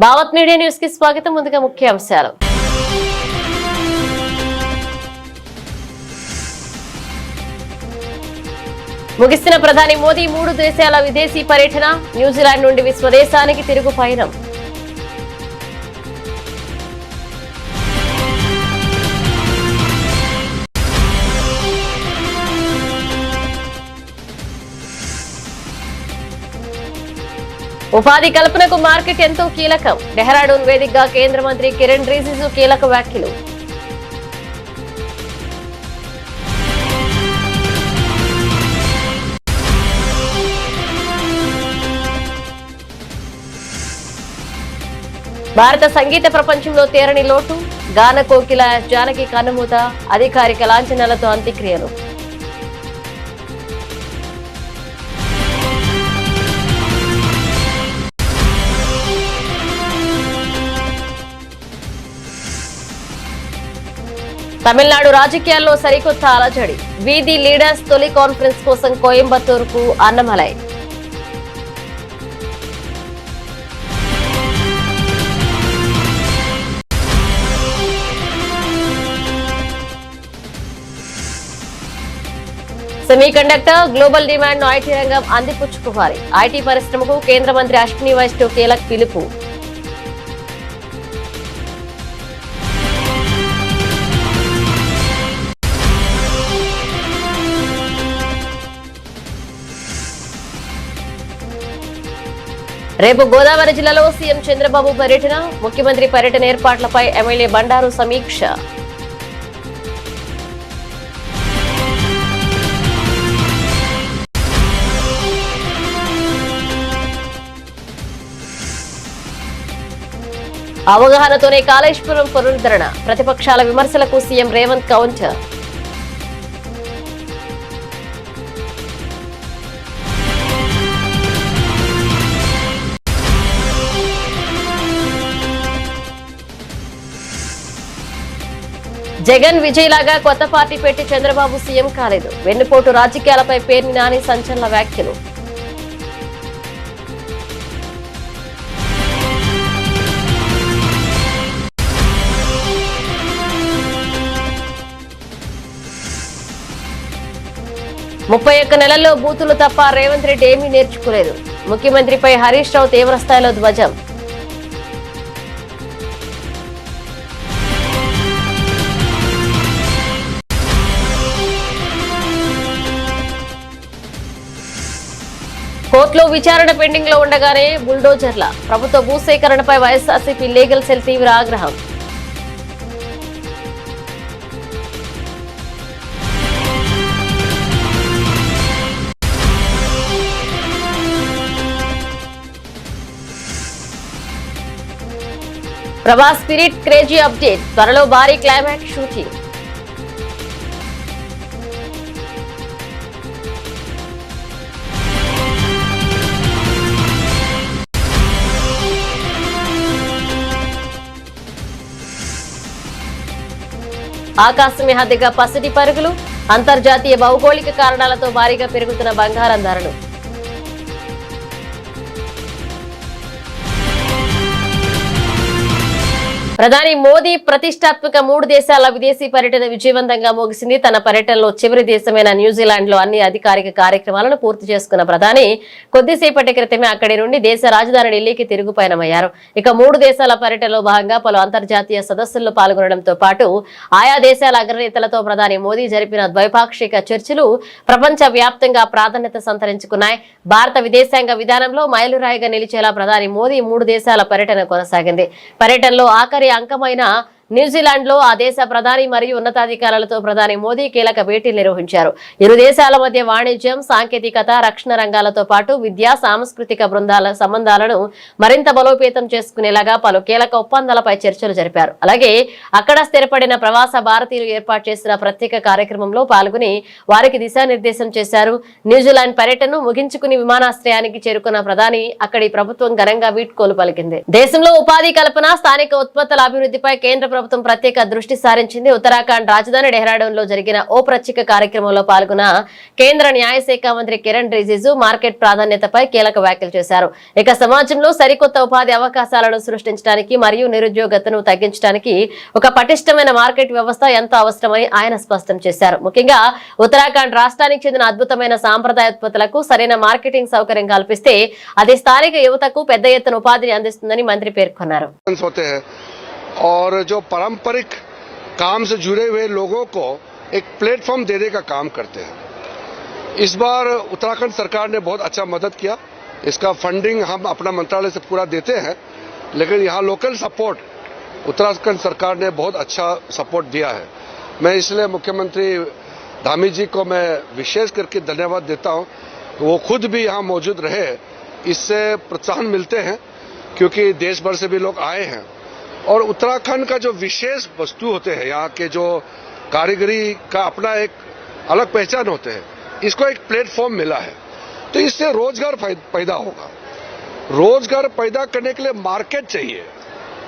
Bhavat media news కి స్వాగతం. ముందుగా ముఖ్యాంశాలు. ముగిసిన ప్రధాని మోదీ 3 దేశాల విదేశీ పర్యటన. న్యూజిలాండ్ నుండి విశ్వదేశానికి తిరుగు పయనం. ఉపాధి కల్పనకు మార్కెట్ ఎంతో కీలకం. డెహ్రాడూన్ వేదికగా కేంద్ర మంత్రి కిరణ్ రిజిజు కీలక వ్యాఖ్యలు. భారత సంగీత ప్రపంచంలో తేరని లోటు. గాన కోకిల జానకి కన్నుమూత. అధికారిక లాంఛనాలతో అంత్యక్రియలు. తమిళనాడు రాజకీయాల్లో సరికొత్త అలజడి. వీధి లీడర్స్ తొలి కాన్ఫరెన్స్ కోసం కోయంబత్తూరుకు అన్నమలై. సెమీకండక్టర్ గ్లోబల్ డిమాండ్ ను ఐటీ రంగం అందిపుచ్చుకోవాలి. ఐటీ పరిశ్రమకు కేంద్ర మంత్రి అశ్విని వైష్ణవ్ కీలక పిలుపు. రేపు గోదావరి జిల్లాలో సీఎం చంద్రబాబు పర్యటన. ముఖ్యమంత్రి పర్యటన ఏర్పాట్లపై ఎమ్మెల్యే బండారు సమీక్ష. అవగాహనతోనే కాళేశ్వరం పునరుద్ధరణ. ప్రతిపక్షాల విమర్శలకు సీఎం రేవంత్ కౌంటర్. జగన్ విజయ్ లాగా కొత్త పార్టీ పెట్టి చంద్రబాబు సీఎం కాలేదు. వెన్నుపోటు రాజకీయాలపై పేర్ని నాని సంచలన వ్యాఖ్యలు. ముప్పై ఒక్క నెలల్లో బూతులు తప్ప రేవంత్ రెడ్డి ఏమీ నేర్చుకోలేదు. ముఖ్యమంత్రిపై హరీష్ రావు తీవ్రస్థాయిలో ధ్వజం. కోర్టులో విచారణ పెండింగ్ లో ఉండగానే బుల్డోజర్ల. ప్రభుత్వ భూసేకరణపై వైఎస్ఆర్సీపీ లీగల్ సెల్ తీవ్ర ఆగ్రహం. Prabhas spirit crazy update. త్వరలో భారీ క్లైమాక్స్ షూటింగ్. ఆకాశమే హద్దుగా పసిడి పరుగులు. అంతర్జాతీయ భౌగోళిక కారణాలతో భారీగా పెరుగుతున్న బంగారం ధరలు. ప్రధాని మోదీ ప్రతిష్టాత్మక 3 దేశాల విదేశీ పర్యటన విజయవంతంగా ముగిసింది. తన పర్యటనలో చివరి దేశమైన న్యూజిలాండ్ లో అన్ని అధికారిక కార్యక్రమాలను పూర్తి చేసుకున్న ప్రధాని కొద్దిసేపటి క్రితమే అక్కడి నుండి దేశ రాజధాని ఢిల్లీకి తిరుగు పయనమయ్యారు. ఇక 3 దేశాల పర్యటనలో భాగంగా పలు అంతర్జాతీయ సదస్సుల్లో పాల్గొనడంతో పాటు ఆయా దేశాల అగ్రనేతలతో ప్రధాని మోదీ జరిపిన ద్వైపాక్షిక చర్చలు ప్రపంచ వ్యాప్తంగా ప్రాధాన్యత సంతరించుకున్నాయి. భారత విదేశాంగ విధానంలో మైలురాయిగా నిలిచేలా ప్రధాని మోదీ 3 దేశాల పర్యటన కొనసాగింది. పర్యటనలో ఆఖరి అంకమైన న్యూజిలాండ్ లో ఆ దేశ ప్రధాని మరియు ఉన్నతాధికారులతో ప్రధాని మోదీ కీలక భేటీలు నిర్వహించారు. ఇరు దేశాల మధ్య వాణిజ్యం, సాంకేతికత, రక్షణ రంగాలతో పాటు విద్యా, సాంస్కృతిక బృందాల సంబంధాలను మరింత బలోపేతం చేసుకునేలాగా పలు కీలక ఒప్పందాలపై చర్చలు జరిపారు. అలాగే అక్కడ స్థిరపడిన ప్రవాస భారతీయులు ఏర్పాటు చేసిన ప్రత్యేక కార్యక్రమంలో పాల్గొని వారికి దిశానిర్దేశం చేశారు. న్యూజిలాండ్ పర్యటనను ముగించుకుని విమానాశ్రయానికి చేరుకున్న ప్రధాని అక్కడి ప్రభుత్వం ఘనంగా వీడ్కోలు పలికింది. దేశంలో ఉపాధి కల్పన, స్థానిక ఉత్పత్తుల అభివృద్ధిపై కేంద్ర ప్రభుత్వం ప్రత్యేక దృష్టి సారించింది. ఉత్తరాఖండ్ రాజధాని డెహ్రాడూన్ లో జరిగిన ఓ ప్రత్యేక కార్యక్రమంలో పాల్గొన్న కేంద్ర న్యాయశాఖ మంత్రి కిరణ్ రిజిజు మార్కెట్ ప్రాధాన్యతపై కీలక వ్యాఖ్యలు చేశారు. ఇక సమాజంలో సరికొత్త ఉపాధి అవకాశాలను సృష్టించడానికి మరియు నిరుద్యోగతను తగ్గించడానికి ఒక పటిష్టమైన మార్కెట్ వ్యవస్థ ఎంతో అవసరమని ఆయన స్పష్టం చేశారు. ముఖ్యంగా ఉత్తరాఖండ్ రాష్ట్రానికి చెందిన అద్భుతమైన సాంప్రదాయ ఉత్పత్తులకు సరైన మార్కెటింగ్ సౌకర్యం కల్పిస్తే అది స్థానిక యువతకు పెద్ద ఎత్తున ఉపాధిని అందిస్తుందని మంత్రి పేర్కొన్నారు. और जो पारंपरिक काम से जुड़े हुए लोगों को एक प्लेटफॉर्म देने का काम करते हैं. इस बार उत्तराखंड सरकार ने बहुत अच्छा मदद किया. इसका फंडिंग हम अपना मंत्रालय से पूरा देते हैं, लेकिन यहाँ लोकल सपोर्ट उत्तराखंड सरकार ने बहुत अच्छा सपोर्ट दिया है. मैं इसलिए मुख्यमंत्री धामी जी को मैं विशेष करके धन्यवाद देता हूँ. वो खुद भी यहाँ मौजूद रहे, इससे प्रोत्साहन मिलते हैं क्योंकि देश भर से भी लोग आए हैं. और उत्तराखंड का जो विशेष वस्तु होते हैं, यहाँ के जो कारीगरी का अपना एक अलग पहचान होते हैं, इसको एक प्लेटफॉर्म मिला है. तो इससे रोजगार पैदा होगा. रोजगार पैदा करने के लिए मार्केट चाहिए,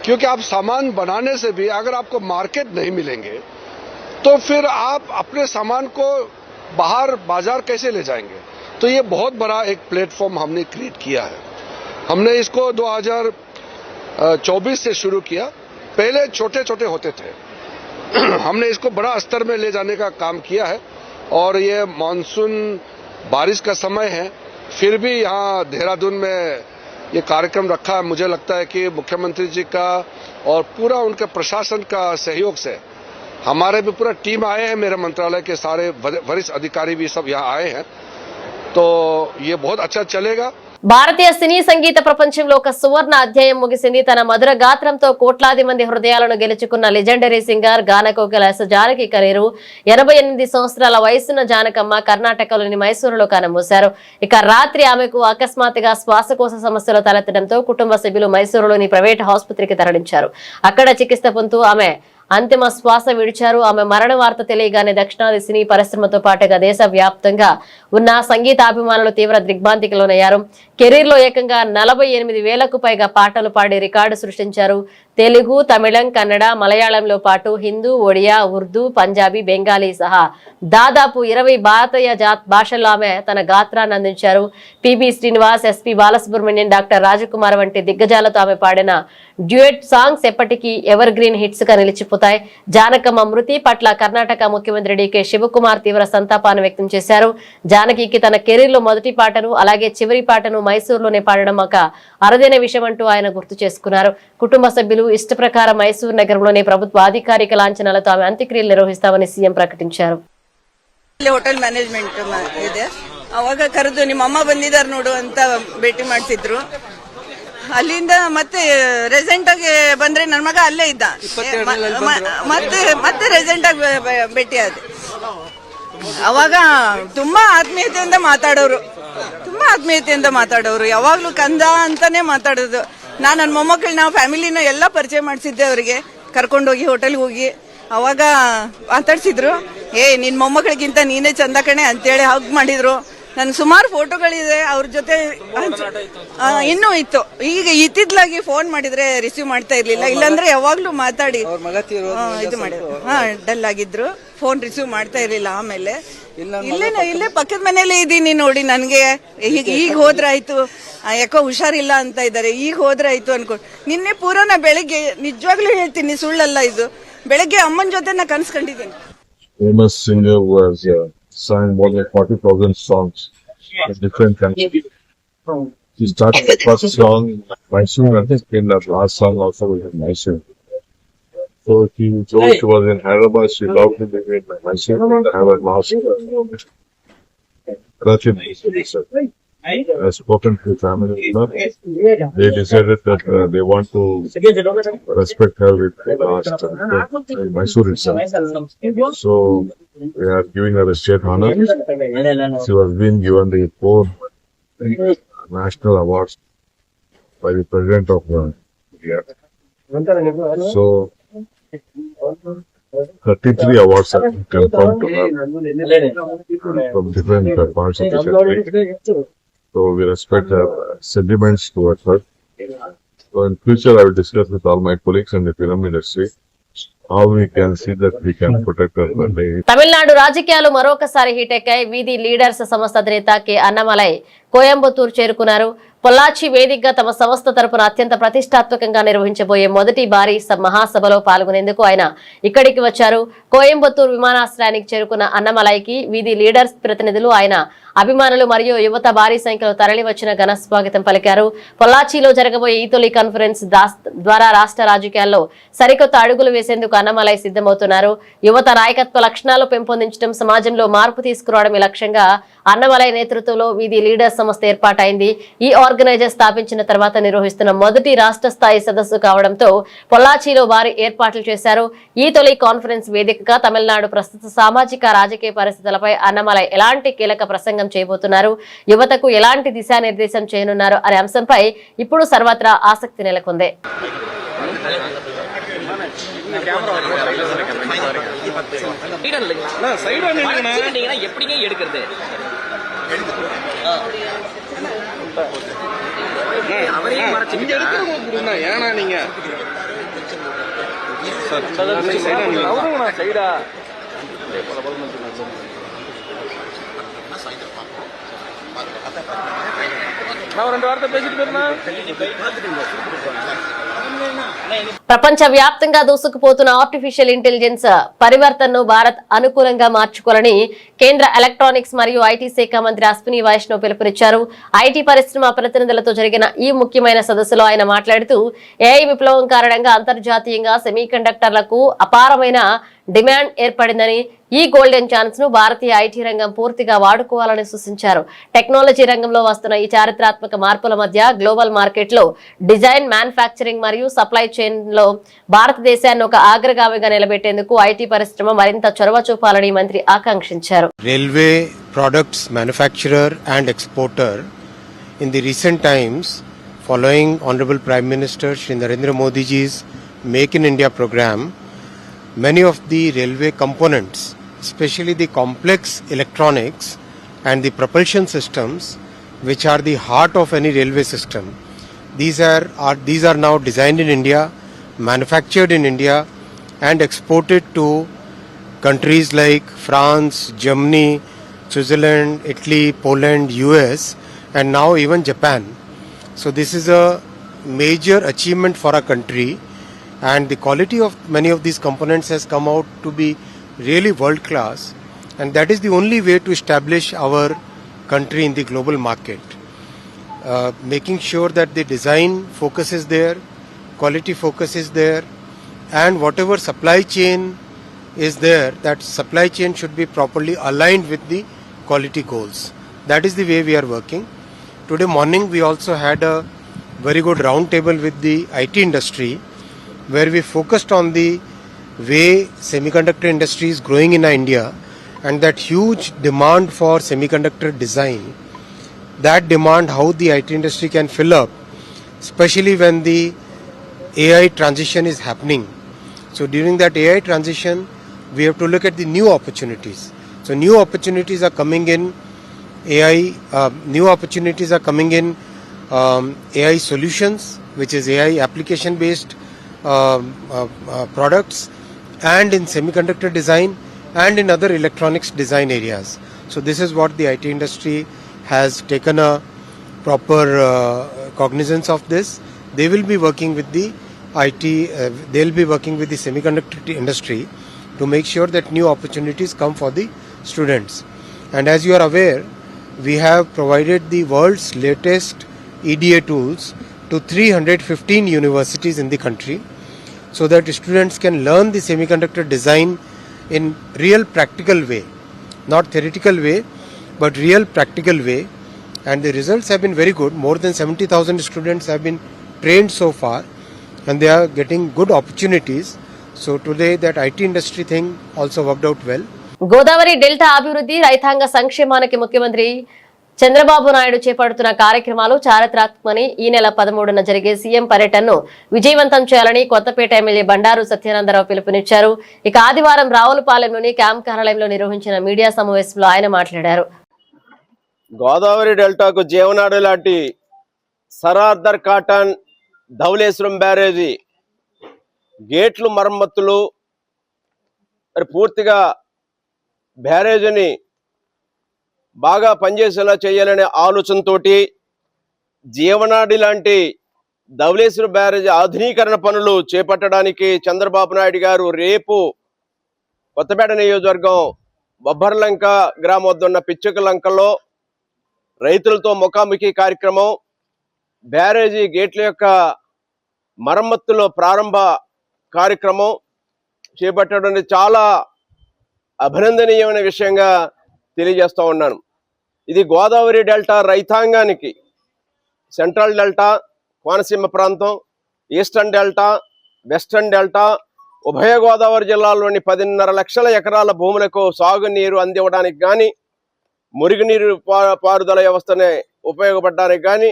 क्योंकि आप सामान बनाने से भी अगर आपको मार्केट नहीं मिलेंगे तो फिर आप अपने सामान को बाहर बाजार कैसे ले जाएंगे. तो ये बहुत बड़ा एक प्लेटफॉर्म हमने क्रिएट किया है. हमने इसको 2024 से शुरू किया. पहले छोटे छोटे होते थे. हमने इसको बड़ा स्तर में ले जाने का काम किया है. और ये मानसून बारिश का समय है, फिर भी यहाँ देहरादून में ये कार्यक्रम रखा है. मुझे लगता है कि मुख्यमंत्री जी का और पूरा उनके प्रशासन का सहयोग से हमारे भी पूरा टीम आए हैं. मेरे मंत्रालय के सारे वरिष्ठ अधिकारी भी सब यहाँ आए हैं. तो ये बहुत अच्छा चलेगा. భారతీయ సినీ సంగీత ప్రపంచంలో ఒక సువర్ణ అధ్యాయం ముగిసింది. తన మధుర గాత్రంతో కోట్లాది మంది హృదయాలను గెలుచుకున్న లెజెండరీ సింగర్ గానకోకిల ఎస్ జానకి కరీరు 88 సంవత్సరాల వయసున్న జానకమ్మ కర్ణాటకలోని మైసూరులో కన్నుమూశారు. ఇక రాత్రి ఆమెకు అకస్మాత్తుగా శ్వాసకోశ సమస్యలు తలెత్తడంతో కుటుంబ సభ్యులు మైసూరులోని ప్రైవేట్ ఆసుపత్రికి తరలించారు. అక్కడ చికిత్స పొందుతూ ఆమె అంతిమ శ్వాస విడిచారు. ఆమె మరణ వార్త తెలియగానే దక్షిణాది సినీ పరిశ్రమతో పాటుగా దేశ వ్యాప్తంగా ఉన్న సంగీతాభిమానులు తీవ్ర దిగ్భ్రాంతికి లోనయ్యారు. కెరీర్ లో ఏకంగా 48,000కు పైగా పాటలు పాడి రికార్డు సృష్టించారు. తెలుగు, తమిళం, కన్నడ, మలయాళంలో పాటు హిందూ, ఒడియా, ఉర్దూ, పంజాబీ, బెంగాలీ సహా దాదాపు 20 భారతీయ భాషల్లో ఆమె తన గాత్రాన్ని అందించారు. పిబి శ్రీనివాస్, ఎస్పి బాలసుబ్రహ్మణ్యం, డాక్టర్ రాజకుమార్ వంటి దిగ్గజాలతో ఆమె పాడిన డ్యూయట్ సాంగ్స్ ఎప్పటికీ ఎవర్ గ్రీన్ హిట్స్ గా నిలిచిపోతాయి. జానకమ్మ మృతి పట్ల కర్ణాటక ముఖ్యమంత్రి డికే శివకుమార్ తీవ్ర సంతాపాన్ని వ్యక్తం చేశారు. జానకికి తన కెరీర్ లో మొదటి పాటను అలాగే చివరి పాటను మైసూరులోనే పాడడం ఒక అరుదైన విషయం అంటూ ఆయన గుర్తు చేసుకున్నారు. కుటుంబ సభ్యులు ఇష్ట ప్రకారం మైసూరు నగరంలోనే ప్రభుత్వ అధికారిక లాంఛనాలతో ఆమె అంత్యక్రియలు నిర్వహిస్తామని సీఎం ప్రకటించారు. ಹೋಟೆಲ್ ಮ್ಯಾನೇಜ್ಮೆಂಟ್ ಇದೆ, ಅವಾಗ ಕರೆದು ನಿಮ್ಮ ಅಮ್ಮ ಬಂದಿದ್ದಾರೆ ನೋಡು ಅಂತ ಭೇಟಿ ಮಾಡ್ತಿದ್ರು. ಅಲ್ಲಿಂದ ಮತ್ತೆ ರೆಸೆಂಟ್ ಆಗಿ ಬಂದ್ರೆ ನನ್ನ ಮಗ ಅಲ್ಲೇ ಇದ್ದ, ಮತ್ತೆ ರೆಸೆಂಟ್ ಆಗಿ ಭೇಟಿ ಆದ. ಅವಾಗ ತುಂಬಾ ಆತ್ಮೀಯತೆಯಿಂದ ಮಾತಾಡೋರು, ಯಾವಾಗ್ಲೂ ಕಂದ ಅಂತಾನೆ ಮಾತಾಡೋದು. ನಾನು ನನ್ನ ಮೊಮ್ಮಕ್ಕಳು ನಾವು ಫ್ಯಾಮಿಲಿನ ಎಲ್ಲ ಪರಿಚಯ ಮಾಡಿಸಿದ್ದೆ ಅವರಿಗೆ, ಕರ್ಕೊಂಡೋಗಿ ಹೋಟೆಲ್ಗೆ ಹೋಗಿ ಅವಾಗ ಮಾತಾಡ್ಸಿದ್ರು. ನಿನ್ ಮೊಮ್ಮಕ್ಕಳಿಗಿಂತ ನೀನೇ ಚಂದ ಕಣೆ ಅಂತೇಳಿ ಹಗ್ ಮಾಡಿದ್ರು. ನನ್ಗೆ ಸುಮಾರು ಫೋಟೋಗಳಿದೆ ಅವ್ರ ಜೊತೆ, ಇನ್ನೂ ಇತ್ತು. ಈಗ ಇತ್ತಿದ್ಲಾಗಿ ಫೋನ್ ಮಾಡಿದ್ರೆ ರಿಸೀವ್ ಮಾಡ್ತಾ ಇರ್ಲಿಲ್ಲ, ಇಲ್ಲಾಂದ್ರೆ ಯಾವಾಗ್ಲೂ ಮಾತಾಡಿ ಇದು ಮಾಡಿದ್ರು. ಡಲ್ ಆಗಿದ್ರು, ಫೋನ್ ರಿಸೀವ್ ಮಾಡ್ತಾ ಇರ್ಲಿಲ್ಲ. ಆಮೇಲೆ ಇಲ್ಲೇ ಪಕ್ಕದ ಮನೇಲಿ ಇದ್ದೀನಿ ನೋಡಿ, ನನ್ಗೆ ಈಗ ಹೋದ್ರಾಯ್ತು, ಯಾಕೋ ಹುಷಾರಿಲ್ಲ ಅಂತ ಇದ್ದಾರೆ, ಈಗ ಹೋದ್ರಾಯ್ತು ಅನ್ಕೊಂಡು. ನಿನ್ನೆ ಪೂರ ನಾ ಬೆಳಿಗ್ಗೆ ನಿಜವಾಗ್ಲೂ ಹೇಳ್ತೀನಿ, ಸುಳ್ಳಲ್ಲ ಇದು, ಬೆಳಗ್ಗೆ ಅಮ್ಮನ ಜೊತೆ ನಾ ಕನ್ಸ್ಕೊಂಡಿದ್ದೀನಿ. Famous singer was sang more than 40,000 songs in different countries. She started the first song in Mysore, and then the last song also was in Mysore. So she told she was in Hyderabad, she loved to live in Mysore, and have a last I spoken to family member. They decided that they want to respect her with the last in Mysore itself. So we are giving her a state honor. She was being given the 4 national awards by the president of India. So 33 awards have been confirmed to her from different parts of the country. So we respect her sentiments towards her. So in future I will discuss with all my colleagues in the film industry how we can see that we can protect our country. Tamil Nadu రాజకీయాలు మరొకసారి heat ఎక్కాయి. వీధి leaders సంస్థ అధినేత K Annamalai Coimbatore చేరుకున్నారు. పొల్లాచి వేదికగా తమ సంస్థ తరపున అత్యంత ప్రతిష్టాత్మకంగా నిర్వహించబోయే మొదటి భారీ మహాసభలో పాల్గొనేందుకు ఆయన ఇక్కడికి వచ్చారు. కోయంబత్తూరు విమానాశ్రయానికి చేరుకున్న అన్నమలైకి వీధి లీడర్స్ ప్రతినిధులు, ఆయన అభిమానులు మరియు యువత భారీ సంఖ్యలో తరలి వచ్చిన ఘన స్వాగతం పలికారు. పొల్లాచిలో జరగబోయే ఈ తొలి కాన్ఫరెన్స్ ద్వారా రాష్ట్ర రాజకీయాల్లో సరికొత్త అడుగులు వేసేందుకు అన్నమలై సిద్ధమవుతున్నారు. యువత నాయకత్వ లక్షణాలు పెంపొందించడం, సమాజంలో మార్పు తీసుకురావడమే లక్ష్యంగా అన్నమలై నేతృత్వంలో వీధి లీడర్స్ సంస్థ ఏర్పాటైంది. ఈ ఆర్గనైజర్ స్థాపించిన తర్వాత నిర్వహిస్తున్న మొదటి రాష్ట్ర స్థాయి సదస్సు కావడంతో పొల్లాచిలో భారీ ఏర్పాట్లు చేశారు. ఈ తొలి కాన్ఫరెన్స్ వేదికగా తమిళనాడు ప్రస్తుత సామాజిక రాజకీయ పరిస్థితులపై అన్నమలై ఎలాంటి కీలక ప్రసంగం చేయబోతున్నారు, యువతకు ఎలాంటి దిశానిర్దేశం చేయనున్నారు అనే అంశంపై ఇప్పుడు సర్వత్రా ఆసక్తి నెలకొంది. எப்படிங்க எடுக்கிறது அவரையும் ஏன்னா நீங்க சைடா நான் ரெண்டு வார்த்தை பேசிட்டு போயிருந்தா ప్రపంచ వ్యాప్తంగా దూసుకుపోతున్న ఆర్టిఫిషియల్ ఇంటెలిజెన్స్ పరివర్తనను భారత్ అనుకూలంగా మార్చుకోవాలని కేంద్ర ఎలక్ట్రానిక్స్ మరియు ఐటీ శాఖ మంత్రి అశ్విని వైష్ణవ్ పిలుపునిచ్చారు. ఐటీ పరిశ్రమ ప్రతినిధులతో జరిగిన ఈ ముఖ్యమైన సదస్సులో ఆయన మాట్లాడుతూ ఏఐ విప్లవం కారణంగా అంతర్జాతీయంగా సెమీకండక్టర్లకు అపారమైన డిమాండ్ ఏర్పడిందని, ఈ గోల్డెన్ ఛాన్స్ ను భారతీయ ఐటీ రంగం పూర్తిగా వాడుకోవాలని సూచించారు. టెక్నాలజీ రంగంలో వస్తున్న ఈ చారిత్రాత్మక మార్పుల మధ్య గ్లోబల్ మార్కెట్ లో డిజైన్, మ్యానుఫ్యాక్చరింగ్ మరియు సప్లై చైన్ లో భారతదేశాన్ని ఒక అగ్రగామిగా నిలబెట్టేందుకు ఐటీ పరిశ్రమ మరింత చొరవ చూపాలని మంత్రి ఆకాంక్షించారు. Railway products manufacturer and exporter in the recent times, following Honorable Prime Minister Shri Narendra Modi ji's Make in India program, many of the railway components, especially the complex electronics and the propulsion systems, which are the heart of any railway system, these are now designed in India, manufactured in India and exported to countries like France, Germany, Switzerland, Italy, Poland, US and now even Japan. So this is a major achievement for our country, and the quality of many of these components has come out to be really world class, and that is the only way to establish our country in the global market. Making sure that the design focus is there, quality focus is there, and whatever supply chain is there, that supply chain should be properly aligned with the quality goals. That is the way we are working. Today morning we also had a very good round table with the IT industry, where we focused on the way semiconductor industry is growing in India and that huge demand for semiconductor design. That demand, how the IT industry can fill up, especially when the AI transition is happening. So during that AI transition, we have to look at the new opportunities. So new opportunities are coming in AI, new opportunities are coming in AI solutions, which is AI application based products, and in semiconductor design and in other electronics design areas. So this is what the IT industry has taken a proper cognizance of this. They will be working with the IT, they will be working with the semiconductor industry to make sure that new opportunities come for the students. And as you are aware, we have provided the world's latest EDA tools to 315 universities in the country, so that students can learn the semiconductor design in real practical way, not theoretical way, but real practical way. And the results have been very good. More than 70,000 students have been trained so far, and they are getting good opportunities. So today that IT industry thing also worked out well. Godavari delta అభివృద్ధి, రైతాంగ సంక్షేమానికి ముఖ్యమంత్రి చంద్రబాబు నాయుడు చేపడుతున్న కార్యక్రమాలు చారిత్రాత్మకమని, ఈ నెల 13న జరిగే CM పర్యటనను విజయవంతం చేయాలని కొత్తపేట ఎమ్మెల్యే బండారు సత్యానందరావు పిలుపునిచ్చారు. ఇక ఆదివారం రావులపాలెంలోని క్యాంప్ కార్యాలయంలో నిర్వహించిన మీడియా సమావేశంలో ఆయన మాట్లాడారు. గోదావరి డెల్టాకు జీవనాడి లాంటి సరార్దర్ కాటన్, ధవళేశ్వరం బ్యారేజీ గేట్లు మరమ్మతులు మరి పూర్తిగా బ్యారేజీని బాగా పనిచేసేలా చేయాలనే ఆలోచనతోటి జీవనాడి లాంటి ధవళేశ్వరం బ్యారేజీ ఆధునీకరణ పనులు చేపట్టడానికి చంద్రబాబు నాయుడు గారు రేపు కొత్తపేట నియోజకవర్గం బొబ్బర్లంక గ్రామం వద్ద ఉన్న పిచ్చుకలంకలో రైతులతో ముఖాముఖి కార్యక్రమం, బ్యారేజీ గేట్ల యొక్క మరమ్మతులో ప్రారంభ కార్యక్రమం చేపట్టడం చాలా అభినందనీయమైన విషయంగా తెలియజేస్తూ ఉన్నాను. ఇది గోదావరి డెల్టా రైతాంగానికి, సెంట్రల్ డెల్టా, కోనసీమ ప్రాంతం, ఈస్టర్న్ డెల్టా, వెస్టర్న్ డెల్టా, ఉభయ గోదావరి జిల్లాల్లోని 10.5 లక్షల ఎకరాల భూములకు సాగునీరు అందివ్వడానికి కానీ, మురుగునీరు పారుదల వ్యవస్థని ఉపయోగపడడానికి కానీ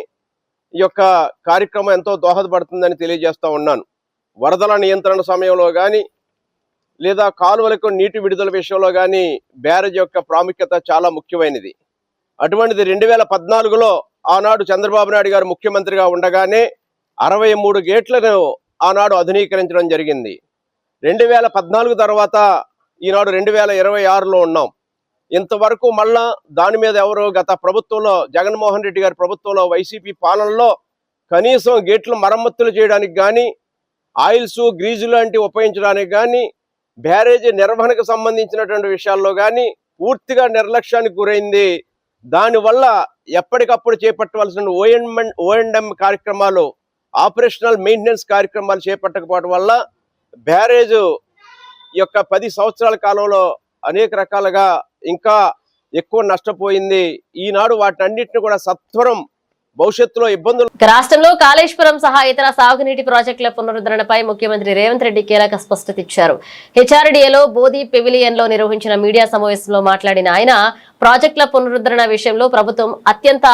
ఈ యొక్క కార్యక్రమం ఎంతో దోహదపడుతుందని తెలియజేస్తూ ఉన్నాను. వరదల నియంత్రణ సమయంలో కానీ లేదా కాలువలకు నీటి విడుదల విషయంలో కానీ బ్యారేజ్ యొక్క ప్రాముఖ్యత చాలా ముఖ్యమైనది. అటువంటిది 2014లో ఆనాడు చంద్రబాబు నాయుడు గారు ముఖ్యమంత్రిగా ఉండగానే 63 గేట్లను ఆనాడు ఆధునీకరించడం జరిగింది. 2014 తర్వాత ఈనాడు 2026లో ఉన్నాం. ఇంతవరకు మళ్ళా దాని మీద ఎవరు గత ప్రభుత్వంలో జగన్మోహన్ రెడ్డి గారి ప్రభుత్వంలో వైసీపీ పాలనలో కనీసం గేట్లు మరమ్మతులు చేయడానికి కానీ, ఆయిల్స్ గ్రీజు లాంటివి ఉపయోగించడానికి కానీ, బ్యారేజీ నిర్వహణకు సంబంధించినటువంటి విషయాల్లో కానీ పూర్తిగా నిర్లక్ష్యానికి గురైంది. దానివల్ల ఎప్పటికప్పుడు చేపట్టవలసిన ఓఎండ్ఎం కార్యక్రమాలు, ఆపరేషనల్ మెయింటెనెన్స్ కార్యక్రమాలు చేపట్టకపోవడం వల్ల బ్యారేజ్ యొక్క 10 సంవత్సరాల కాలంలో అనేక రకాలుగా ఇంకా ఎక్కువ నష్టపోయింది. ఈనాడు వాటన్నిటిని కూడా సత్వరం భవిష్యత్తులో ఇబ్బందులు. రాష్ట్రంలో కాళేశ్వరం సహా ఇతర సాగునీటి ప్రాజెక్టుల పునరుద్ధరణపై ముఖ్యమంత్రి రేవంత్ రెడ్డి కీలక స్పష్టత ఇచ్చారు. హెచ్ఆర్డీఏలో బోధి పెవిలియన్ లో నిర్వహించిన మీడియా సమావేశంలో మాట్లాడిన ఆయన ప్రాజెక్టుల పునరుద్ధరణ విషయంలో ప్రభుత్వం అత్యంత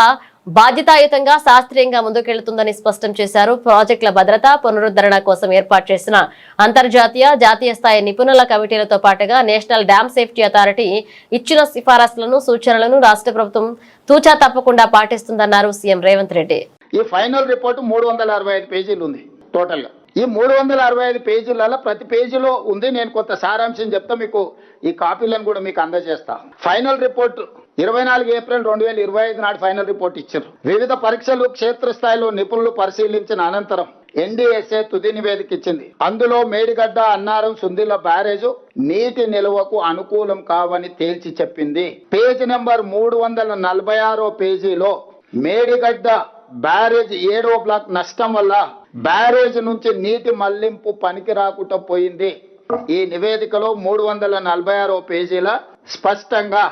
బాధ్యతాయుతంగా శాస్త్రీయంగా ముందుకెళ్తుందని స్పష్టం చేశారు. ప్రాజెక్టుల భద్రత పునరుద్ధరణ కోసం ఏర్పాటు చేసిన అంతర్జాతీయ, జాతీయ స్థాయి నిపుణుల కమిటీలతో పాటుగా నేషనల్ డ్యామ్ సేఫ్టీ అథారిటీ ఇచ్చిన సిఫారసులను, సూచనలను రాష్ట్ర ప్రభుత్వం తూచా తప్పకుండా పాటిస్తుందన్నారు సీఎం రేవంత్ రెడ్డి. ఈ ఫైనల్ రిపోర్ట్ 365 పేజీలు ఉంది టోటల్ గా. ఈ 365 పేజీలలో ప్రతి పేజీలో ఉంది. నేను కొంత సారాంశం చెప్తా, మీకు ఈ కాపీలను కూడా మీకు అందజేస్తా. ఫైనల్ రిపోర్ట్ 24 ఏప్రిల్ 2025 నాడు ఫైనల్ రిపోర్ట్ ఇచ్చారు. వివిధ పరీక్షలు క్షేత్రస్థాయిలో నిపుణులు పరిశీలించిన అనంతరం ఎన్డీఎస్ఏ తుది నివేదిక ఇచ్చింది. అందులో మేడిగడ్డ, అన్నారం, సుందిల్ల బ్యారేజ్ నీటి నిల్వకు అనుకూలం కావని తేల్చి చెప్పింది. పేజీ నెంబర్ 346 పేజీలో మేడిగడ్డ బ్యారేజ్ 7వ బ్లాక్ నష్టం వల్ల బ్యారేజ్ నుంచి నీటి మళ్లింపు పనికి రాకుండా పోయింది. ఈ నివేదికలో 346 పేజీల స్పష్టంగా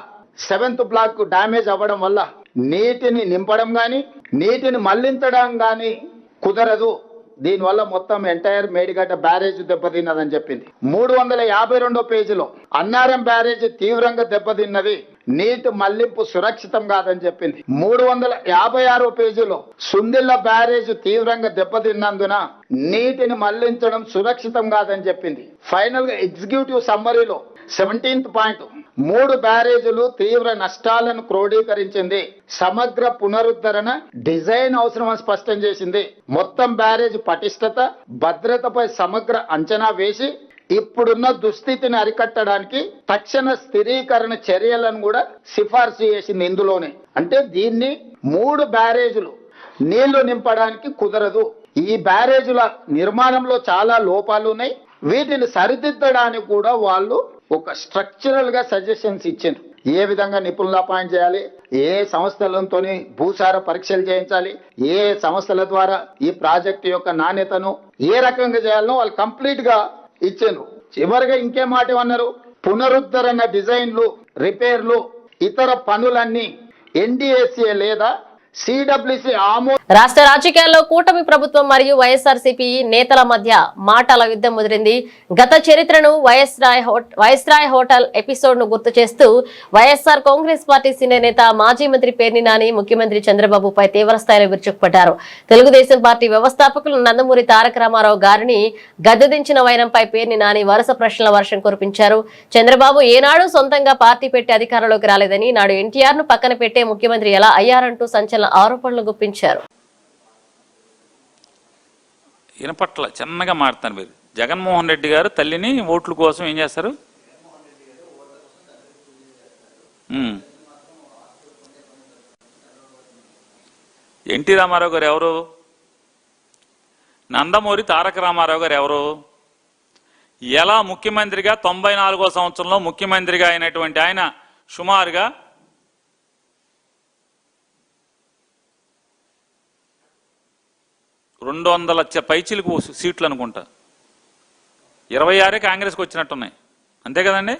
7th బ్లాక్ డ్యామేజ్ అవ్వడం వల్ల నీటిని నింపడం గాని, నీటిని మళ్లించడం గాని కుదరదు. దీనివల్ల మొత్తం ఎంటైర్ మేడిగడ్డ బ్యారేజ్ దెబ్బతిన్నదని చెప్పింది. 352 పేజీలో అన్నారం బ్యారేజ్ తీవ్రంగా దెబ్బతిన్నది, నీటి మళ్లింపు సురక్షితం కాదని చెప్పింది. 356 పేజీలో సుందిల్ల బ్యారేజ్ తీవ్రంగా దెబ్బతిన్నందున నీటిని మళ్లించడం సురక్షితం కాదని చెప్పింది. ఫైనల్ గా ఎగ్జిక్యూటివ్ సమ్మరీలో 17th పాయింట్ 3 బ్యారేజీలు తీవ్ర నష్టాలను క్రోడీకరించింది. సమగ్ర పునరుద్ధరణ డిజైన్ అవసరమని స్పష్టం చేసింది. మొత్తం బ్యారేజ్ పటిష్టత, భద్రతపై సమగ్ర అంచనా వేసి ఇప్పుడున్న దుస్థితిని అరికట్టడానికి తక్షణ స్థిరీకరణ చర్యలను కూడా సిఫార్సు చేసింది ఇందులోనే. అంటే దీన్ని 3 బ్యారేజీలు నీళ్లు నింపడానికి కుదరదు. ఈ బ్యారేజీల నిర్మాణంలో చాలా లోపాలు ఉన్నాయి. వీటిని సరిదిద్దడానికి కూడా వాళ్ళు ఒక స్ట్రక్చరల్ గా సజెషన్స్ ఇచ్చారు. ఏ విధంగా నిపుణులు అపాయింట్ చేయాలి, ఏ సంస్థలతో భూసార పరీక్షలు చేయించాలి, ఏ సంస్థల ద్వారా ఈ ప్రాజెక్టు యొక్క నాణ్యతను ఏ రకంగా చేయాలనో వాళ్ళు కంప్లీట్ గా ఇచ్చారు. చివరిగా ఇంకే మాట ఏమన్నారు, పునరుద్ధరణ డిజైన్లు, రిపేర్లు, ఇతర పనులన్నీ ఎన్డీఎస్ఏ లేదా సిడబ్ల్యూసి రాష్ట్ర రాజకీయాల్లో కూటమి ప్రభుత్వం మరియు వైఎస్ఆర్సీపీ నేతల మధ్య మాటల యుద్ధం ముదిరింది. గత చరిత్రను వైస్రాయ్ హోటల్ ఎపిసోడ్ ను గుర్తు చేస్తూ వైఎస్ఆర్ కాంగ్రెస్ పార్టీ సీనియర్ నేత మాజీ మంత్రి పేర్ని నాని ముఖ్యమంత్రి చంద్రబాబుపై తీవ్ర స్థాయిలో విరుచుకుపడ్డారు. తెలుగుదేశం పార్టీ వ్యవస్థాపకులు నందమూరి తారక రామారావు గారిని గద్దెదించిన వైనంపై పేర్ని నాని వరుస ప్రశ్నల వర్షం కురిపించారు. చంద్రబాబు ఏనాడు సొంతంగా పార్టీ పెట్టి అధికారంలోకి రాలేదని, నాడు ఎన్టీఆర్ ను పక్కన పెట్టే ముఖ్యమంత్రి ఎలా అయ్యారంటూ సంచలన ఆరోపణలు గుప్పించారు. వినపట్ల చిన్నగా మాట్లాడతాను మీరు జగన్మోహన్ రెడ్డి గారు తల్లిని ఓట్ల కోసం ఏం చేస్తారు? ఎన్టీ రామారావు గారు ఎవరు? నందమూరి తారక రామారావు గారు ఎవరు? ఎలా ముఖ్యమంత్రిగా 94వ సంవత్సరంలో ముఖ్యమంత్రిగా అయినటువంటి ఆయన సుమారుగా 200 పైచీలకు సీట్లు అనుకుంటా, 26 కాంగ్రెస్కి వచ్చినట్టున్నాయి, అంతే కదండి?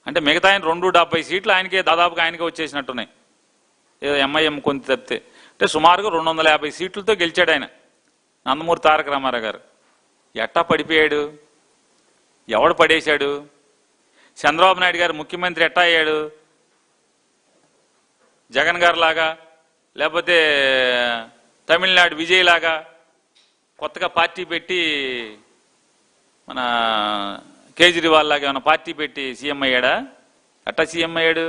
అంటే మిగతా ఆయన 270 సీట్లు ఆయనకే దాదాపుగా ఆయనకే వచ్చేసినట్టున్నాయి, ఏదో ఎంఐఎం కొంత తప్పితే. అంటే సుమారుగా 250 సీట్లతో గెలిచాడు ఆయన నందమూరి తారక రామారావు గారు. ఎట్టా పడిపోయాడు? ఎవడు పడేశాడు? చంద్రబాబు నాయుడు గారు ముఖ్యమంత్రి ఎట్టా అయ్యాడు? జగన్ గారు లాగా, లేకపోతే తమిళనాడు విజయ్ లాగా కొత్తగా పార్టీ పెట్టి, మన కేజ్రీవాల్ లాగా ఏమైనా పార్టీ పెట్టి సీఎం అయ్యాడా? ఎట్టా సీఎం అయ్యాడు?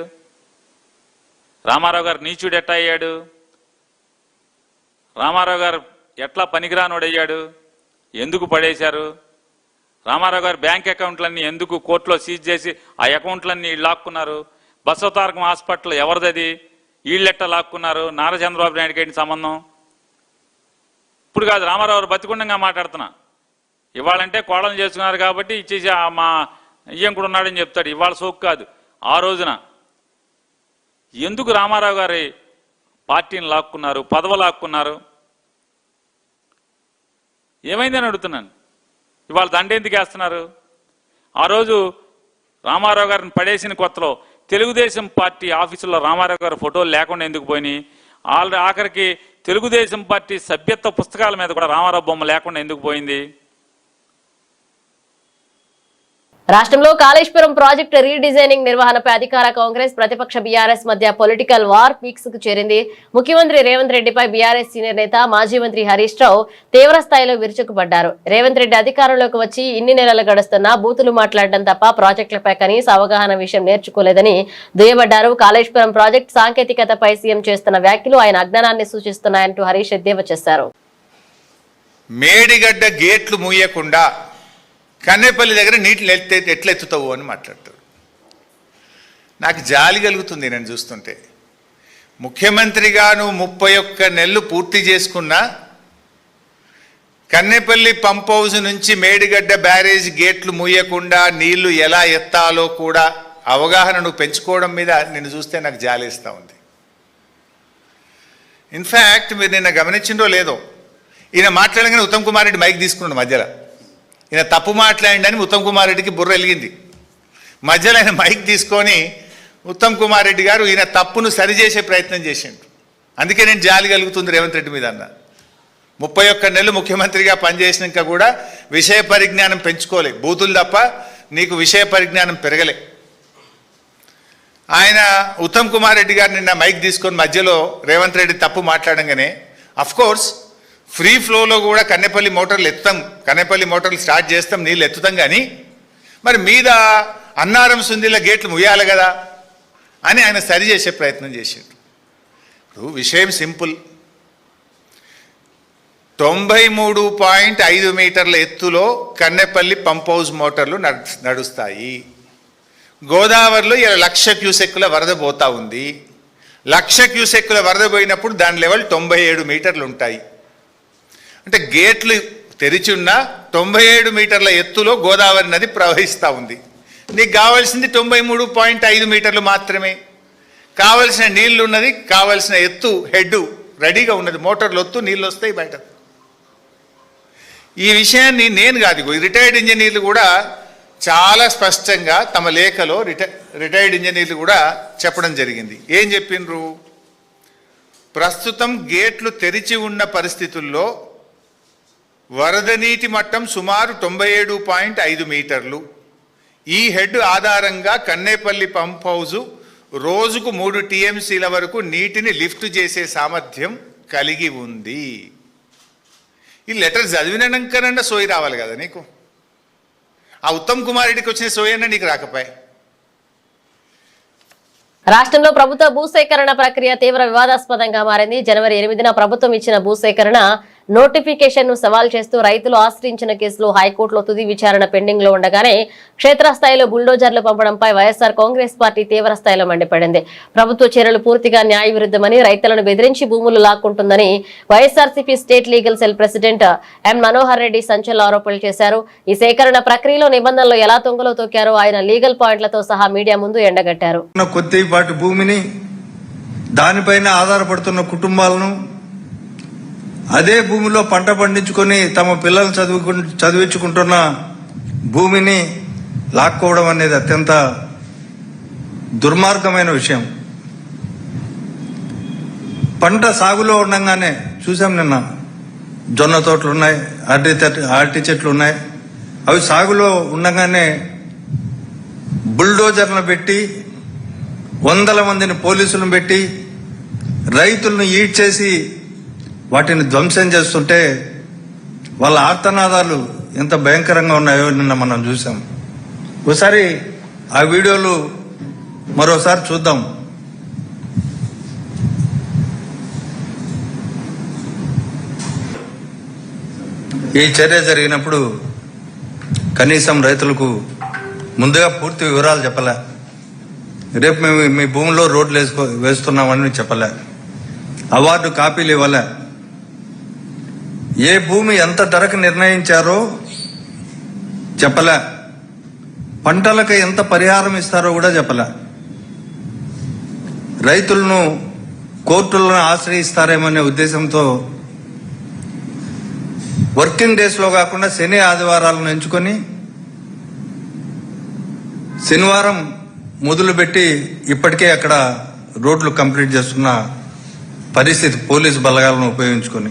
రామారావు గారు నీచుడు ఎట్టా అయ్యాడు? రామారావు గారు ఎట్లా పనికిరానోడు అయ్యాడు? ఎందుకు పడేశారు? రామారావు గారు బ్యాంక్ అకౌంట్లన్నీ ఎందుకు కోర్టులో సీజ్ చేసి ఆ అకౌంట్లన్నీ లాక్కున్నారు? బసవతారకం హాస్పిటల్ ఎవరిదది? వీళ్ళెట్ట లాక్కున్నారు? నారా చంద్రబాబు నాయుడు గారికి సంబంధం? ఇప్పుడు కాదు, రామారావు గారు బతికుండంగా మాట్లాడుతున్నా. ఇవాళంటే కోడలు చేసుకున్నారు కాబట్టి ఇచ్చేసి మా ఇయ్యం కూడా ఉన్నాడని చెప్తాడు. ఇవాళ సోకు కాదు, ఆ రోజున ఎందుకు రామారావు గారి పార్టీని లాక్కున్నారు, పదవి లాక్కున్నారు? ఏమైందని అడుగుతున్నాను. ఇవాళ దండెందుకు వేస్తున్నారు? ఆ రోజు రామారావు గారిని పడేసిన కొత్తలో తెలుగుదేశం పార్టీ ఆఫీసులో రామారావు గారి ఫోటోలు లేకుండా ఎందుకు పోయినాయి? ఆఖరికి తెలుగుదేశం పార్టీ సభ్యత్వ పుస్తకాల మీద కూడా రామారావు బొమ్మ లేకుండా ఎందుకు పోయింది? రాష్ట్రంలో కాళేశ్వరం ప్రాజెక్టు రీడిజైనింగ్ నిర్వహణపై అధికార కాంగ్రెస్ ప్రతిపక్ష బీఆర్ఎస్ మధ్య పొలిటికల్ వార్ పీక్స్ కు చేరింది. ముఖ్యమంత్రి రేవంత్ రెడ్డిపై బీఆర్ఎస్ సీనియర్ నేత మాజీ మంత్రి హరీష్ రావు తీవ్ర స్థాయిలో విరుచుకుపడ్డారు. రేవంత్ రెడ్డి అధికారంలోకి వచ్చి ఇన్ని నెలలు గడుస్తున్నా బూతులు మాట్లాడడం తప్ప ప్రాజెక్టులపై కనీస అవగాహన విషయం నేర్చుకోలేదని దుయ్యబడ్డారు. కాళేశ్వరం ప్రాజెక్టు సాంకేతికతపై సీఎం చేస్తున్న వ్యాఖ్యలు ఆయన అజ్ఞానాన్ని సూచిస్తున్నాయంటూ హరీష్ ఎద్దేవా చేశారు. మేడిగడ్డ గేట్లు మూయకుండా కన్నేపల్లి దగ్గర నీటిని ఎట్లా ఎత్తుతావు అని మాట్లాడతాడు. నాకు జాలి కలుగుతుంది నేను చూస్తుంటే. ముఖ్యమంత్రిగా నువ్వు 31 నెలలు పూర్తి చేసుకున్నా కన్నేపల్లి పంప్ హౌస్ నుంచి మేడిగడ్డ బ్యారేజ్ గేట్లు మూయకుండా నీళ్లు ఎలా ఎత్తాలో కూడా అవగాహన నువ్వు పెంచుకోవడం మీద నిన్ను చూస్తే నాకు జాలేస్తూ ఉంది. ఇన్ఫ్యాక్ట్ మీరు నిన్న గమనించిందో లేదో, ఈయన మాట్లాడగానే ఉత్తమ్ కుమార్ రెడ్డి మైక్ తీసుకున్నాడు మధ్యలో. ఈయన తప్పు మాట్లాడిండని ఉత్తమ్ కుమార్ రెడ్డికి బుర్ర వెలిగింది. మధ్యలో ఆయన మైక్ తీసుకొని ఉత్తమ్ కుమార్ రెడ్డి గారు ఈయన తప్పును సరిచేసే ప్రయత్నం చేసిండు. అందుకే నేను జాలి కలుగుతుంది రేవంత్ రెడ్డి మీద అన్న. 31 నెలలు ముఖ్యమంత్రిగా పనిచేసినాక కూడా విషయ పరిజ్ఞానం పెంచుకోలే, బూతులు తప్ప నీకు విషయ పరిజ్ఞానం పెరగలే. ఆయన ఉత్తమ్ కుమార్ రెడ్డి గారు నిన్న మైక్ తీసుకొని మధ్యలో రేవంత్ రెడ్డి తప్పు మాట్లాడంగానే అఫ్కోర్స్ ఫ్రీ ఫ్లోలో కూడా కన్నెపల్లి మోటార్లు ఎత్తుతాం, కన్నెపల్లి మోటార్లు స్టార్ట్ చేస్తాం, నీళ్ళు ఎత్తుతాం, కానీ మరి మీద అన్నారం సుందిల గేట్లు ముయ్యాలి కదా అని ఆయన సరి చేసే ప్రయత్నం చేసిండు. ఇప్పుడు విషయం సింపుల్. 93.5 మీటర్ల ఎత్తులో కన్నెపల్లి పంప్ హౌస్ మోటార్లు నడుస్తాయి. గోదావరిలో 1,00,000 క్యూసెక్కుల వరద పోతా ఉంది. 1,00,000 క్యూసెక్కుల వరద పోయినప్పుడు దాని లెవెల్ 97 మీటర్లు ఉంటాయి. అంటే గేట్లు తెరిచి ఉన్న 97 మీటర్ల ఎత్తులో గోదావరి నది ప్రవహిస్తూ ఉంది. నీకు కావాల్సింది 93.5 మీటర్లు మాత్రమే. కావలసిన నీళ్లు ఉన్నది, కావలసిన ఎత్తు హెడ్ రెడీగా ఉన్నది, మోటార్లు ఒత్తు నీళ్ళు వస్తాయి బయట. ఈ విషయాన్ని నేను కాదు, రిటైర్డ్ ఇంజనీర్లు కూడా చాలా స్పష్టంగా తమ లేఖలో రిటైర్డ్ ఇంజనీర్లు కూడా చెప్పడం జరిగింది. ఏం చెప్పిండ్రు? ప్రస్తుతం గేట్లు తెరిచి ఉన్న పరిస్థితుల్లో వరద నీటి మట్టం సుమారు 97.5 మీటర్లు. ఈ హెడ్ ఆధారంగా కన్నేపల్లి పంప్ హౌజు రోజుకు 3 టీఎంసీల వరకు నీటిని లిఫ్ట్ చేసే సామర్థ్యం కలిగి ఉంది. ఈ లెటర్ చదివినాకనన్నా సోయి రావాలి కదా నీకు. ఆ ఉత్తమ్ కుమార్ రెడ్డికి వచ్చిన సోయి అన్నా నీకు రాకపోయా. రాష్ట్రంలో ప్రభుత్వ భూసేకరణ ప్రక్రియ తీవ్ర వివాదాస్పదంగా మారింది. జనవరి 8న ప్రభుత్వం ఇచ్చిన భూసేకరణ నోటిఫికేషన్ ను సవాల్ చేస్తూ రైతులు ఆశ్రయించిన కేసులో హైకోర్టులో తుది విచారణ పెండింగ్ లో ఉండగానే క్షేత్రస్థాయిలో బుల్డోజర్లు పంపడంపై వైఎస్ఆర్ కాంగ్రెస్ పార్టీ తీవ్ర స్థాయిలో మండిపడింది. ప్రభుత్వ చర్యలు పూర్తిగా న్యాయ విరుద్ధమని, రైతులను బెదిరించి భూములు లాక్కుంటుందని YSRCP state legal cell president M Manohar Reddy సంచలన ఆరోపణలు చేశారు. ఈ సేకరణ ప్రక్రియలో నిబంధనలు ఎలా తొంగలో తొక్కారో ఆయన లీగల్ పాయింట్లతో సహా మీడియా ముందు ఎండగట్టారు. కొద్దిపాటి భూమిని, దానిపైన ఆధారపడుతున్న కుటుంబాలను, అదే భూమిలో పంట పండించుకొని తమ పిల్లలు చదివించుకుంటున్న భూమిని లాక్కోవడం అనేది అత్యంత దుర్మార్గమైన విషయం. పంట సాగులో ఉండగానే చూసాం, నిన్న జొన్న తోటలు ఉన్నాయి, అరటి చెట్లు ఉన్నాయి. అవి సాగులో ఉండగానే బుల్డోజర్లను పెట్టి, వందల మందిని పోలీసులను పెట్టి రైతులను ఈడ్ చేసి వాటిని ధ్వంసం చేస్తుంటే వాళ్ళ ఆర్తనాదాలు ఎంత భయంకరంగా ఉన్నాయో నిన్న మనం చూసాం. ఒకసారి ఆ వీడియోలు మరోసారి చూద్దాం. ఈ చర్య జరిగినప్పుడు కనీసం రైతులకు ముందుగా పూర్తి వివరాలు చెప్పలే. రేపు మేము మీ భూమిలో రోడ్లు వేస్తున్నామని చెప్పలే. అవార్డు కాపీలు ఇవ్వలే. ఏ భూమి ఎంత ధరకు నిర్ణయించారో చెప్పలే. పంటలకు ఎంత పరిహారం ఇస్తారో కూడా చెప్పలే. రైతులను కోర్టులను ఆశ్రయిస్తారేమనే ఉద్దేశంతో వర్కింగ్ డేస్ లో కాకుండా శని ఆదివారాలను ఎంచుకొని శనివారం మొదలుపెట్టి ఇప్పటికే అక్కడ రోడ్లు కంప్లీట్ చేస్తున్న పరిస్థితి, పోలీసు బలగాలను ఉపయోగించుకొని.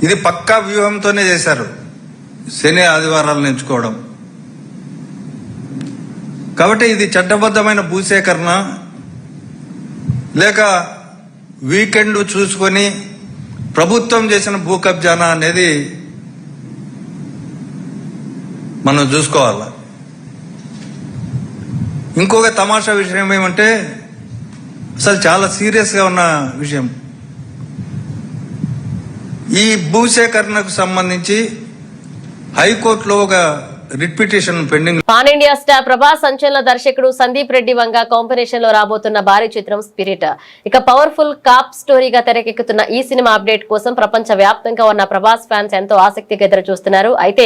ఇది పక్కా వ్యూహంతోనే చేశారు, శని ఆదివారాలను ఎంచుకోవడం. కాబట్టి ఇది చట్టబద్ధమైన భూసేకరణ లేక వీకెండ్ చూసుకొని ప్రభుత్వం చేసిన భూ కబ్జానా అనేది మనం చూసుకోవాలి. ఇంకొక తమాషా విషయం ఏమంటే, అసలు చాలా సీరియస్ గా ఉన్న విషయం, ఈ భూసేకరణకు సంబంధించి హైకోర్టులో ఒక writ petition pending. Pan India star Prabhas సంచలన దర్శకుడు సందీప్ రెడ్డి వంగ కాంబినేషన్ లో రాబోతున్న భారీ చిత్రం స్పిరిట్. ఇక పవర్ఫుల్ కాప్ స్టోరీగా తెరకెక్కుతున్న ఈ సినిమా అప్డేట్ కోసం ప్రపంచ వ్యాప్తంగా ఉన్న ప్రభాస్ ఫ్యాన్స్ ఎంతో ఆసక్తిగా ఎదురు చూస్తున్నారు. అయితే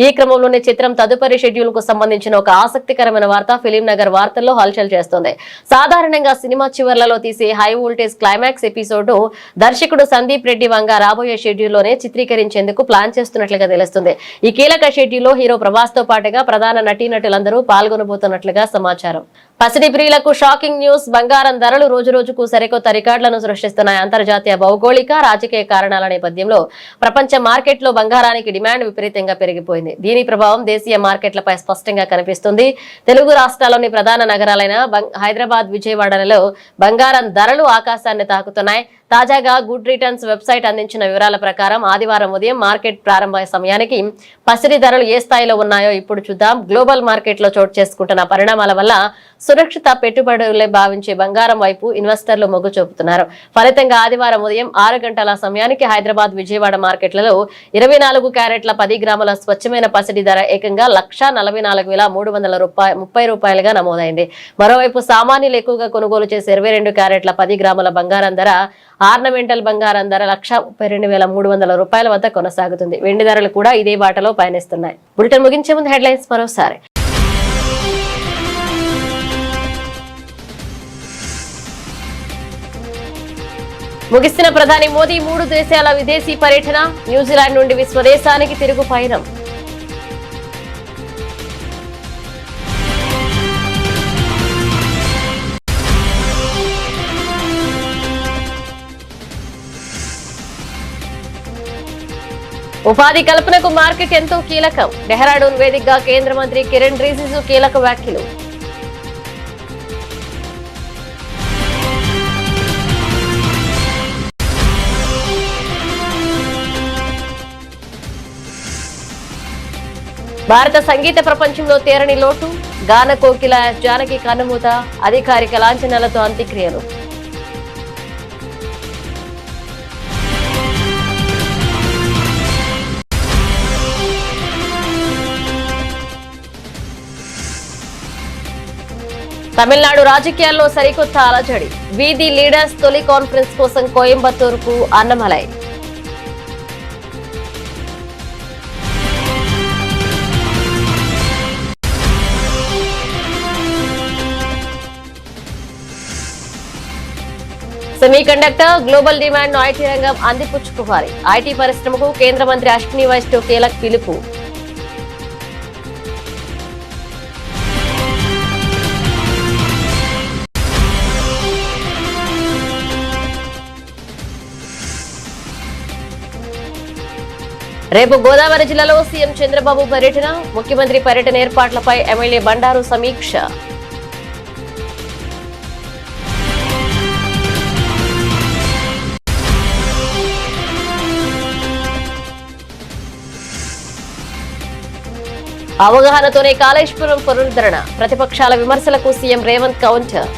ఈ క్రమంలోనే చిత్రం తదుపరి షెడ్యూల్ కు సంబంధించిన ఒక ఆసక్తికరమైన వార్త ఫిలిం నగర్ వార్తల్లో హల్చల్ చేస్తోంది. సాధారణంగా సినిమా చివర్లలో తీసే హై వోల్టేజ్ క్లైమాక్స్ ఎపిసోడ్ దర్శకుడు సందీప్ రెడ్డి వంగ రాబోయే షెడ్యూల్లోనే చిత్రీకరించేందుకు ప్లాన్ చేస్తున్నట్లుగా తెలుస్తుంది. ఈ కీలక షెడ్యూల్లో హీరో ప్రభాస్ తో పాటుగా ప్రధాన నటీనటులందరూ పాల్గొనబోతున్నట్లుగా సమాచారం. పసిడి ప్రియులకు షాకింగ్ న్యూస్. బంగారం ధరలు రోజు రోజుకు సరికొత్త రికార్డులను సృష్టిస్తున్నాయి. అంతర్జాతీయ భౌగోళిక రాజకీయ కారణాల నేపథ్యంలో ప్రపంచ మార్కెట్లో బంగారానికి డిమాండ్ విపరీతంగా పెరిగిపోయింది. దీని ప్రభావం దేశీయ మార్కెట్లపై స్పష్టంగా కనిపిస్తుంది. తెలుగు రాష్ట్రాల్లోని ప్రధాన నగరాలైన హైదరాబాద్, విజయవాడలలో బంగారం ధరలు ఆకాశాన్ని తాకుతున్నాయి. తాజాగా గుడ్ రిటర్న్స్ వెబ్సైట్ అందించిన వివరాల ప్రకారం ఆదివారం ఉదయం మార్కెట్ ప్రారంభ సమయానికి పసిడి ధరలు ఏ స్థాయిలో ఉన్నాయో ఇప్పుడు చూద్దాం. గ్లోబల్ మార్కెట్ లో చోటు చేసుకుంటున్న పరిణామాల వల్ల సురక్షిత పెట్టుబడులే భావించే బంగారం వైపు ఇన్వెస్టర్లు మొగ్గు చూపుతున్నారు. ఫలితంగా ఆదివారం ఉదయం 6 గంటల సమయానికి హైదరాబాద్, విజయవాడ మార్కెట్లలో 24 క్యారెట్ల 10 గ్రాముల స్వచ్ఛమైన పసిడి ధర ఏకంగా 1,44,330 రూపాయలుగా నమోదైంది. మరోవైపు సామాన్యులు ఎక్కువగా కొనుగోలు చేసే 22 క్యారెట్ల 10 గ్రాముల బంగారం ధర, ఆర్నమెంటల్ బంగారం ధర 1,32,300 రూపాయల వద్ద కొనసాగుతుంది. వెండి ధరలు కూడా ఇదే బాటలో పయనిస్తున్నాయి. బులెటిన్ ముగించే ముందు హెడ్లైన్స్ మరోసారి. ముగిసిన ప్రధాని మోదీ 3 దేశాల విదేశీ పర్యటన. న్యూజిలాండ్ నుండి విశ్వదేశానికి తిరుగు పయనం. ఉపాధి కల్పనకు మార్కెట్ ఎంతో కీలకం. డెహ్రాడూన్ వేదికగా కేంద్ర మంత్రి కిరణ్ రిజిజు కీలక వ్యాఖ్యలు. భారత సంగీత ప్రపంచంలో తేరని లోటు. గాన కోకిల జానకి కన్నుమూత. అధికారిక లాంఛనాలతో అంత్యక్రియలు. తమిళనాడు రాజకీయాల్లో సరికొత్త అలజడి. వీధి లీడర్స్ తొలి కాన్ఫరెన్స్ కోసం కోయంబత్తూరుకు అన్నమలై. సెమీకండక్టర్ గ్లోబల్ డిమాండ్ ను ఐటీ రంగం అందిపుచ్చుకోవాలి. ఐటీ పరిశ్రమకు కేంద్ర మంత్రి అశ్విని వైష్ణవ్ కీలక పిలుపు. రేపు గోదావరి జిల్లాలో సీఎం చంద్రబాబు పర్యటన. ముఖ్యమంత్రి పర్యటన ఏర్పాట్లపై ఎమ్మెల్యే బండారు సమీక్ష. అవగాహనతోనే కాళేశ్వరం పునరుద్ధరణ. ప్రతిపక్షాల విమర్శలకు సీఎం రేవంత్ కౌంటర్.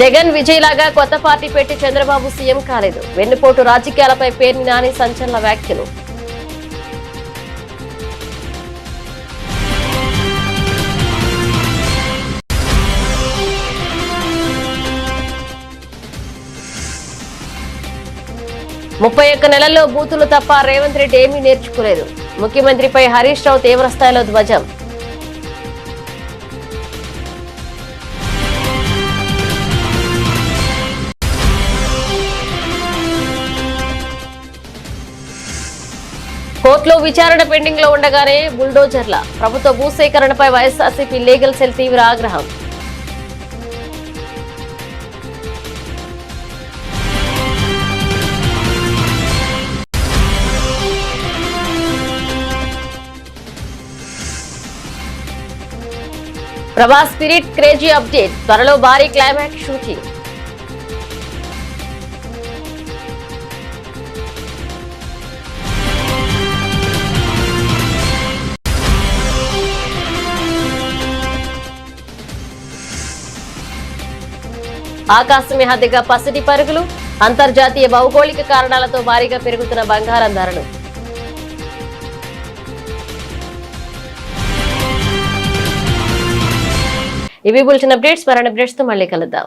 జగన్ విజయ్ లాగా కొత్త పార్టీ పెట్టి చంద్రబాబు సీఎం కాలేదు. వెన్నుపోటు రాజకీయాలపై పేర్ని నాని సంచలన వ్యాఖ్యలు. ముప్పై ఒక్క నెలల్లో బూతులు తప్ప రేవంత్ రెడ్డి ఏమీ నేర్చుకోలేదు. ముఖ్యమంత్రిపై హరీష్ రావు తీవ్రస్థాయిలో ధ్వజం. కోర్టులో విచారణ పెండింగ్ లో ఉండగానే బుల్డోజర్ల. ప్రభుత్వ భూసేకరణపై వైఎస్ఆర్సీపీ లీగల్ సెల్ తీవ్ర ఆగ్రహం. Prabhas spirit crazy update. త్వరలో భారీ క్లైమాక్స్ షూటింగ్. ఆకాశమే హద్దుగా పసిడి పరుగులు. అంతర్జాతీయ భౌగోళిక కారణాలతో భారీగా పెరుగుతున్న బంగారం ధరలు. ఇవి బులెటిన్ అప్డేట్స్. మరిన్ని అప్డేట్స్ తో మళ్ళీ కలుద్దాం.